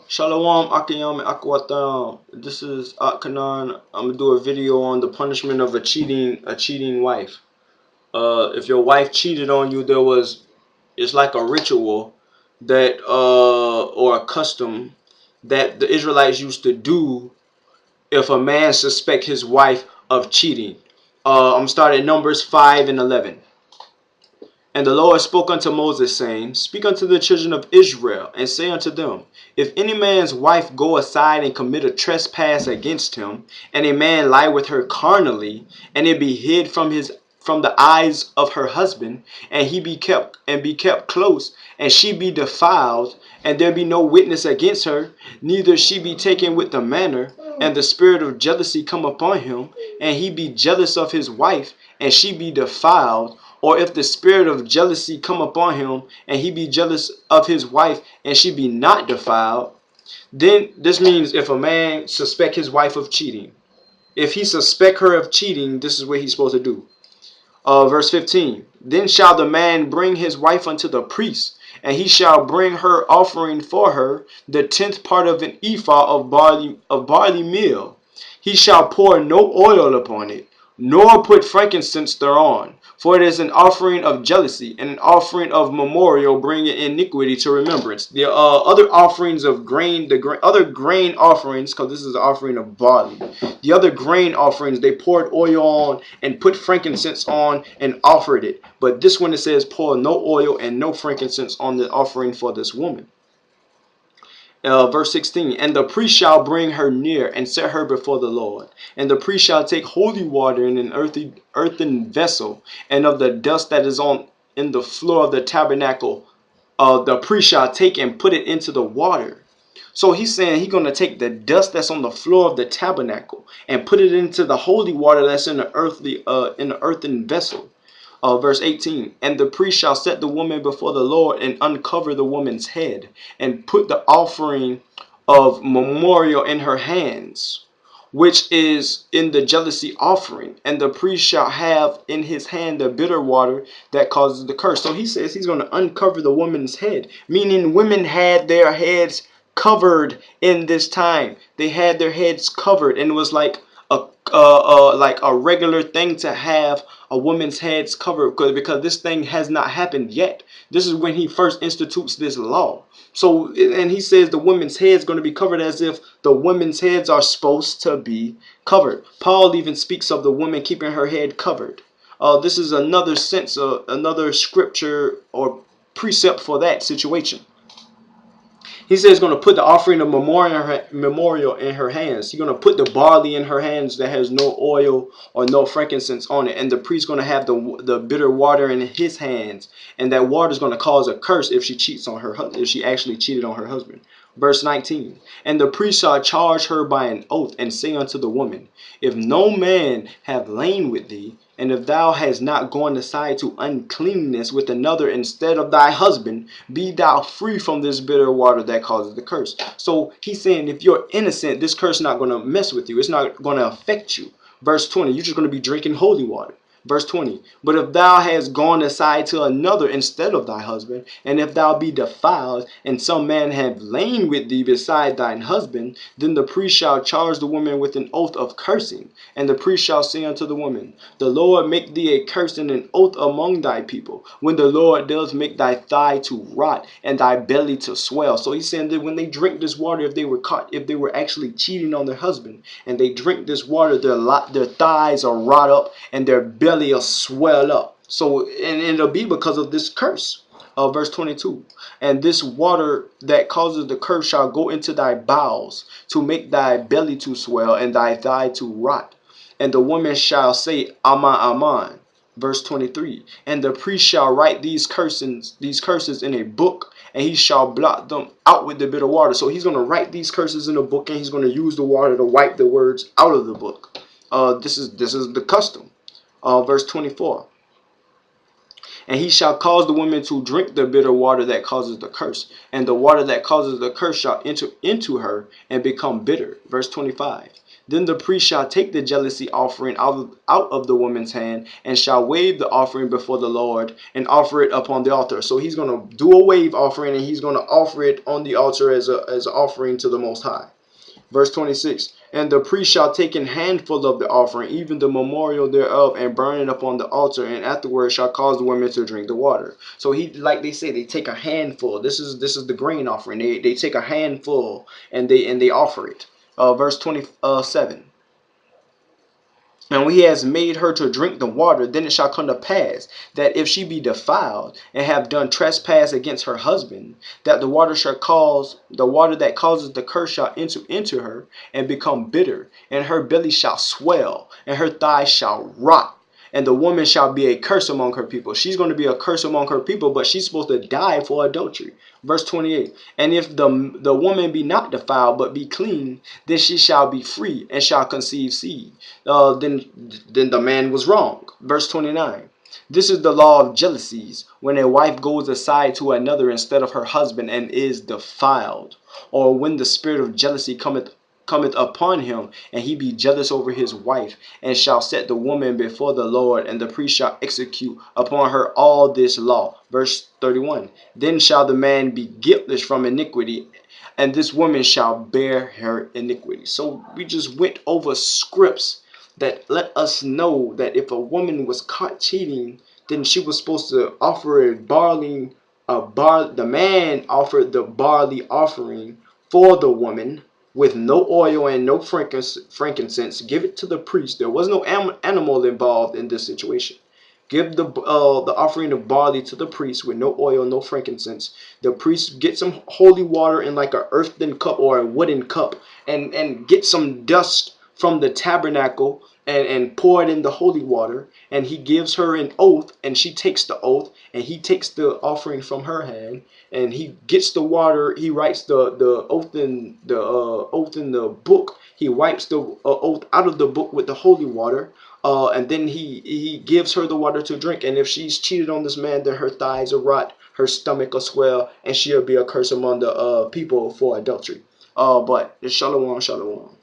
Shalom, Akiyam, and Akwatam. This is Akhanan. I'm gonna do a video on the punishment of a cheating wife. If your wife cheated on you, it's like a ritual that or a custom that the Israelites used to do if a man suspect his wife of cheating. I'm starting Numbers 5 and 11. And the Lord spoke unto Moses, saying, Speak unto the children of Israel, and say unto them, If any man's wife go aside and commit a trespass against him, and a man lie with her carnally, and it be hid from the eyes of her husband, and he be kept close, and she be defiled, and there be no witness against her, neither she be taken with the manner, and the spirit of jealousy come upon him, and he be jealous of his wife, and she be defiled, or if the spirit of jealousy come upon him, and he be jealous of his wife, and she be not defiled, then this means if a man suspect his wife of cheating, if he suspect her of cheating, this is what he's supposed to do. Verse 15. Then shall the man bring his wife unto the priest, and he shall bring her offering for her the 10th part of an ephah of barley meal. He shall pour no oil upon it, nor put frankincense thereon, for it is an offering of jealousy and an offering of memorial, bringing iniquity to remembrance. The other offerings of grain, other grain offerings, because this is an offering of barley. The other grain offerings, they poured oil on and put frankincense on and offered it. But this one, it says, pour no oil and no frankincense on the offering for this woman. Verse 16, and the priest shall bring her near and set her before the Lord. And the priest shall take holy water in an earthen vessel, and of the dust that is on in the floor of the tabernacle, the priest shall take and put it into the water. So he's saying he's going to take the dust that's on the floor of the tabernacle and put it into the holy water that's in the earthen vessel. Verse 18, and the priest shall set the woman before the Lord and uncover the woman's head and put the offering of memorial in her hands, which is in the jealousy offering. And the priest shall have in his hand the bitter water that causes the curse. So he says he's going to uncover the woman's head, meaning women had their heads covered in this time. They had their heads covered, and it was like a regular thing to have a woman's heads covered, because this thing has not happened yet. This is when he first institutes this law. So, and he says the woman's head is going to be covered, as if the women's heads are supposed to be covered. Paul even speaks of the woman keeping her head covered. This is another sense, another scripture or precept for that situation. He says he's going to put the offering of memorial in her hands. He's going to put the barley in her hands that has no oil or no frankincense on it. And the priest's going to have the bitter water in his hands. And that water is going to cause a curse if she cheats on her husband, if she actually cheated on her husband. Verse 19, and the priest shall charge her by an oath and say unto the woman, if no man have lain with thee, and if thou hast not gone aside to uncleanness with another instead of thy husband, be thou free from this bitter water that causes the curse. So he's saying if you're innocent, this curse is not going to mess with you. It's not going to affect you. Verse 20, you're just going to be drinking holy water. Verse 20, but if thou hast gone aside to another instead of thy husband, and if thou be defiled, and some man have lain with thee beside thine husband, then the priest shall charge the woman with an oath of cursing. And the priest shall say unto the woman, the Lord make thee a curse and an oath among thy people, when the Lord does make thy thigh to rot and thy belly to swell. So he's saying that when they drink this water, if they were caught, if they were actually cheating on their husband, and they drink this water, their thighs are rot up and their belly will swell up. So, and it'll be because of this curse. Verse 22, and this water that causes the curse shall go into thy bowels to make thy belly to swell and thy thigh to rot. And the woman shall say, Aman, Aman. Verse 23, and the priest shall write these curses in a book, and he shall blot them out with the bitter water. So he's going to write these curses in a book, and he's going to use the water to wipe the words out of the book. This is the custom. Verse 24, And he shall cause the woman to drink the bitter water that causes the curse, and the water that causes the curse shall enter into her and become bitter. Verse 25. Then the priest shall take the jealousy offering out of the woman's hand, and shall wave the offering before the Lord, and offer it upon the altar. So he's going to do a wave offering, and he's going to offer it on the altar as an offering to the Most High. Verse 26. And the priest shall take an handful of the offering, even the memorial thereof, and burn it upon the altar, and afterward shall cause the women to drink the water. So he, like they say, they take a handful. This is the grain offering. They take a handful and they offer it. Verse 27. And when he has made her to drink the water, then it shall come to pass that if she be defiled and have done trespass against her husband, that the water that causes the curse shall enter into her and become bitter, and her belly shall swell, and her thighs shall rot. And the woman shall be a curse among her people. She's going to be a curse among her people, but she's supposed to die for adultery. Verse 28. And if the woman be not defiled, but be clean, then she shall be free and shall conceive seed. Then the man was wrong. Verse 29. This is the law of jealousies, when a wife goes aside to another instead of her husband and is defiled, or when the spirit of jealousy cometh upon him, and he be jealous over his wife, and shall set the woman before the Lord, and the priest shall execute upon her all this law. Verse 31. Then shall the man be guiltless from iniquity, and this woman shall bear her iniquity. So we just went over scripts that let us know that if a woman was caught cheating, then she was supposed to offer the man offered the barley offering for the woman, with no oil and no frankincense. Give it to the priest. There was no animal involved in this situation. Give the offering of barley to the priest with no oil, no frankincense. The priest get some holy water in like a earthen cup or a wooden cup, and get some dust from the tabernacle and pour it in the holy water. And he gives her an oath, and she takes the oath, and he takes the offering from her hand, and he gets the water. He writes the oath in the book. He wipes the oath out of the book with the holy water. And then he gives her the water to drink. And if she's cheated on this man, then her thighs will rot, her stomach will swell, and she'll be a curse among the people for adultery. But it's shalom, shalom.